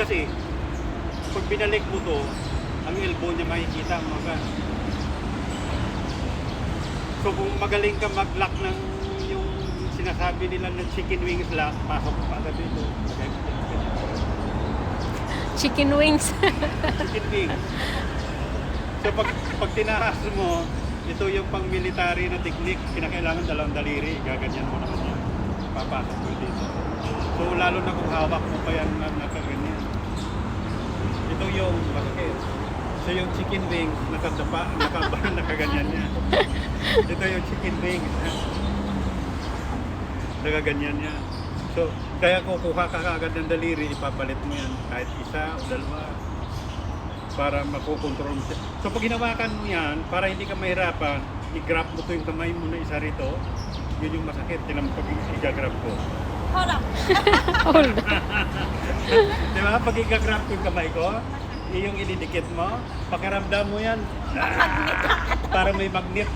Kasi, pag binalik mo to, ang elbow niya makikita mga. So kung magaling ka mag-lock ng yung sinasabi nila ng chicken wings lock, pasok pa agad dito. Chicken wings. Chicken wings. So pag tinaas mo, ito yung pang military na technique, kinakailangan dalawang daliri, gaganyan mo naman yan. Papasok mo dito. So lalo na kung hawak mo pa yan na nakaganyan. Ito yung bakit. So yung chicken wings, nakaganyan niya. Ito yung chicken wings. Nakaganyan niya. So, kaya kukuha ka agad ng daliri, ipapalit mo yan. Kahit isa o dalawa. Para makukontrol mo siya. So, pag hinawakan mo yan, para hindi ka mahirapan, i-grab mo to yung kamay mo na isa rito. Yun yung masakit. Tinan mo pag i-grab ko. Hold up. Hold. Diba? Pag i-grab ko yung kamay ko, yung ididikit mo, pakiramdam mo yan. Para may magnet.